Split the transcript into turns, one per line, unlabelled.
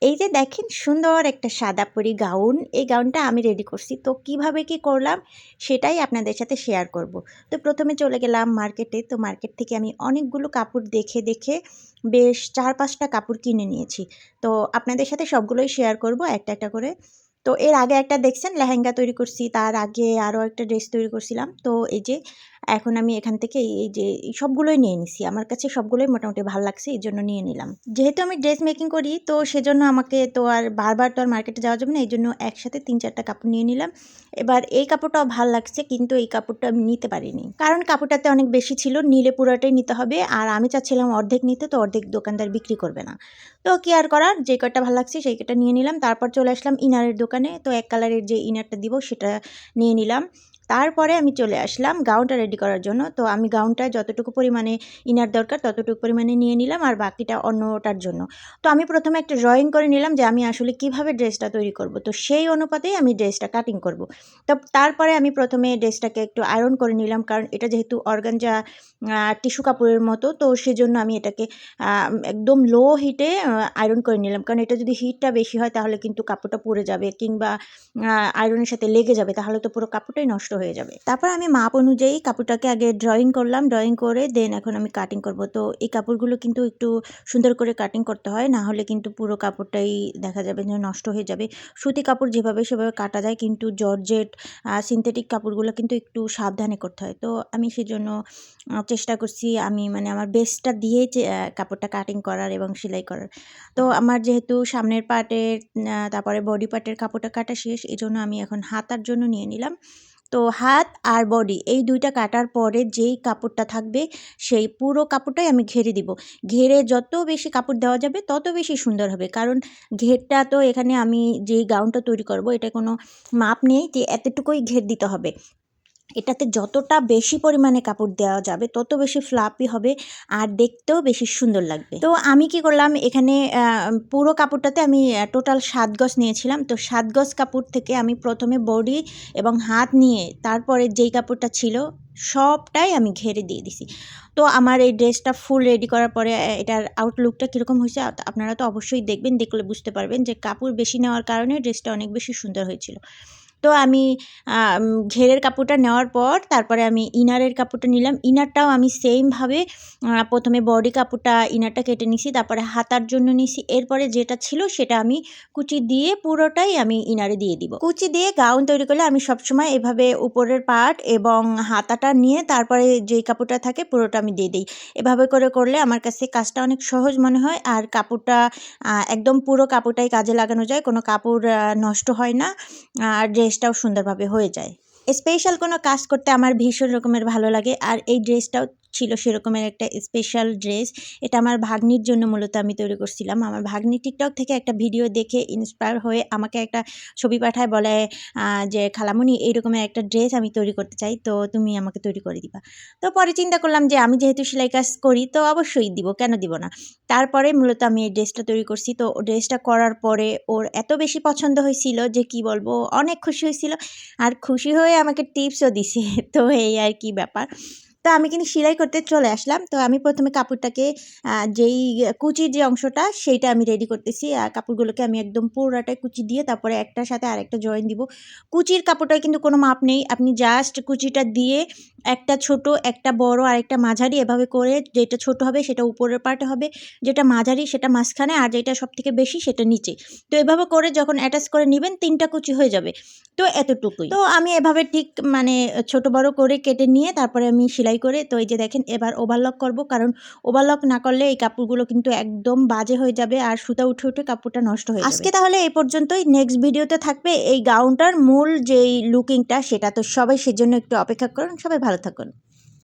এই যে দেখেন সুন্দর একটা সাদা পরি গাউন, এই গাউনটা আমি রেডি করছি। তো কিভাবে কি করলাম সেটাই আপনাদের সাথে শেয়ার করব। তো প্রথমে চলে গেলাম মার্কেটে। তো মার্কেট থেকে আমি অনেকগুলো কাপড় দেখে বেশ ৪-৫ টা কাপড় কিনে নিয়েছি। তো আপনাদের সাথে সবগুলোই শেয়ার করব একটা করে। তো এর আগে একটা দেখছেন লেহেঙ্গা তৈরি করছি, তার আগে আরও একটা ড্রেস তৈরি করছিলাম। তো এই যে এখন আমি এখান থেকে এই যে সবগুলোই নিয়ে নিছি। আমার কাছে সবগুলোই মোটামুটি ভাল লাগছে, এজন্য নিয়ে নিলাম। যেহেতু আমি ড্রেস মেকিং করি তো সেজন্য আমাকে তো আর বারবার তো আর মার্কেটে যাওয়া যাবে না। এইজন্য একসাথে ৩-৪ টা কাপড় নিয়ে নিলাম। এবার এই কাপড়টাও ভাল লাগছে কিন্তু এই কাপড়টা আমি নিতে পারিনি। কারণ কাপড়টাতে অনেক বেশি ছিল, নিলে পুরাটাই নিতে হবে। আর আমি চাচ্ছিলাম অর্ধেক নিতে, তো অর্ধেক দোকানদার বিক্রি করবে না। তো কি আর করার, যে কয়টা ভাল লাগছে সেই কয়টা নিয়ে নিলাম। তারপর চলে আসলাম ইনারের দোকানে। তো এক কালারের যে ইনারটা দিব সেটা নিয়ে নিলাম। তারপরে আমি চলে আসলাম গাউনটা রেডি করার জন্য। তো আমি গাউনটা যতটুকু পরিমাণে ইনার দরকার ততটুকু পরিমাণে নিয়ে নিলাম আর বাকিটা অন্যটার জন্য। তো আমি প্রথমে একটা ড্রয়িং করে নিলাম যে আমি আসলে কিভাবে ড্রেসটা তৈরি করব। তো সেই অনুপাতেই আমি ড্রেসটা কাটিং করব। তো তারপরে আমি প্রথমে ড্রেসটাকে একটু আয়রন করে নিলাম, কারণ এটা যেহেতু অর্গানজা টিস্যু কাপড়ের মতো, তো সেজন্য আমি এটাকে একদম লো হিটে আয়রন করে নিলাম। কারণ এটা যদি হিটটা বেশি হয় তাহলে কিন্তু কাপড়টা পুড়ে যাবে কিংবা আয়রনের সাথে লেগে যাবে, তাহলে তো পুরো কাপড়টাই নষ্ট হয়ে যাবে। তারপর আমি মাপ অনুযায়ী কাপড়টাকে আগে ড্রয়িং করলাম, ড্রয়িং করে দেন এখন আমি কাটিং করব। তো এই কাপড়গুলো কিন্তু একটু সুন্দর করে কাটিং করতে হয়, না হলে কিন্তু পুরো কাপড়টাই দেখা যাবে যে নষ্ট হয়ে যাবে। সুতি কাপড় যেভাবে সেভাবে কাটা যায়, কিন্তু জর্জেট সিনথেটিক কাপড়গুলো কিন্তু একটু সাবধানে করতে হয়। তো আমি সেজন্য চেষ্টা করছি আমি মানে আমার বেস্টটা দিয়েই কাপড়টা কাটিং করার এবং সেলাই করার। তো আমার যেহেতু সামনের পার্টের তারপরে বডি পার্টের কাপড়টা কাটা শেষ, এজন্য আমি এখন হাতার জন্য নিয়ে নিলাম। তো হাত আর বডি এই ২ টা কাটার পরে যেই কাপড়টা থাকবে সেই পুরো কাপড়টাই আমি ঘেরে দিব। ঘেরে যত বেশি কাপড় দেওয়া যাবে তত বেশি সুন্দর হবে। কারণ ঘেরটা তো এখানে আমি যেই গাউনটা তৈরি করব এটা কোনো মাপ নেই যে এতটুকুই ঘের দিতে হবে। এটাতে যতটা বেশি পরিমাণে কাপড় দেওয়া যাবে তত বেশি ফ্লাপি হবে আর দেখতেও বেশি সুন্দর লাগবে। তো আমি কি করলাম এখানে পুরো কাপড়টাতে আমি টোটাল ৭ গজ নিয়েছিলাম। তো ৭ গজ কাপড় থেকে আমি প্রথমে বডি এবং হাত নিয়ে তারপরে যেই কাপড়টা ছিল সবটাই আমি ঘেরে দিয়ে দিছি। তো আমার এই ড্রেসটা ফুল রেডি করার পরে এটার আউটলুকটা কীরকম হয়েছে আপনারা তো অবশ্যই দেখবেন, দেখলে বুঝতে পারবেন যে কাপড় বেশি নেওয়ার কারণে ড্রেসটা অনেক বেশি সুন্দর হয়েছিল। তো আমি ঘেরের কাপড়টা নেওয়ার পর তারপরে আমি ইনারের কাপড়টা নিলাম। ইনারটাও আমি সেমভাবে প্রথমে বডি কাপড়টা ইনারটা কেটে নিছি, তারপরে হাতার জন্য নিছি। এরপরে যেটা ছিল সেটা আমি কুচি দিয়ে পুরোটাই আমি ইনারে দিয়ে দিব। কুচি দিয়ে গাউন তৈরি করলে আমি সবসময় এভাবে উপরের পার্ট এবং হাতাটা নিয়ে তারপরে যেই কাপড়টা থাকে পুরোটা আমি দিয়ে দিই। এভাবে করে করলে আমার কাছে কাজটা অনেক সহজ মনে হয় আর কাপড়টা একদম পুরো কাপড়টাই কাজে লাগানো যায়। কোনো কাপড় নষ্ট হয় না আর ড্রেসটাও সুন্দরভাবে হয়ে যায়। স্পেশাল কোনো কাজ করতে আমার ভীষণ রকমের ভালো লাগে আর এই ড্রেসটাও ছিল সেরকমের একটা স্পেশাল ড্রেস। এটা আমার ভাগ্নির জন্য মূলত আমি তৈরি করছিলাম। আমার ভাগ্নি টিকটক থেকে একটা ভিডিও দেখে ইন্সপায়ার হয়ে আমাকে একটা ছবি পাঠায়, বলে যে খালামণি এইরকমের একটা ড্রেস আমি তৈরি করতে চাই, তো তুমি আমাকে তৈরি করে দিবা। তো পরে চিন্তা করলাম যে আমি যেহেতু সেলাই কাজ করি তো অবশ্যই দিব, কেন দিব না। তারপরে মূলত আমি এই ড্রেসটা তৈরি করছি। তো ড্রেসটা করার পরে ওর এত বেশি পছন্দ হয়েছিল যে কি বলবো, অনেক খুশি হয়েছিল আর খুশি হয়ে আমাকে টিপসও দিছে। তো এই আর কি ব্যাপার। তো আমি কিন্তু সেলাই করতে চলে আসলাম। তো আমি প্রথমে কাপড়টাকে যেই কুচির যে অংশটা সেইটা আমি রেডি করতেছি। কাপড়গুলোকে আমি একদম পুরাটাই কুচি দিয়ে তারপরে একটার সাথে আরেকটা জয়েন দিব। কুচির কাপড়টায় কিন্তু কোনো মাপ নেই। আপনি জাস্ট কুচিটা দিয়ে একটা ছোট, একটা বড়, আরেকটা মাঝারি এভাবে করে যেটা ছোট হবে সেটা উপরের পার্টে হবে, যেটা মাঝারি সেটা মাঝখানে আর যেটা সবথেকে বেশি সেটা নিচে। তো এভাবে করে যখন অ্যাটাচ করে নিবেন ৩ টা কুচি হয়ে যাবে। তো এতটুকুই। তো আমি এভাবে ঠিক মানে ছোট বড় করে কেটে নিয়ে তারপরে আমি সেলাই করে, তো এই যে দেখেন এবার ওভারলক করব, কারণ ওভারলক না করলে এই কাপড়গুলো কিন্তু একদম বাজে হয়ে যাবে আর সুতা উঠে কাপড়টা নষ্ট হয়ে যাবে। আজকে তাহলে এই পর্যন্তই। নেক্সট ভিডিওতে থাকবে এই গাউনটার মূল যেই লুকিংটা, সেটা তো সবাই সেজন্য একটু অপেক্ষা করুন। সবাই ভালো থাকুন।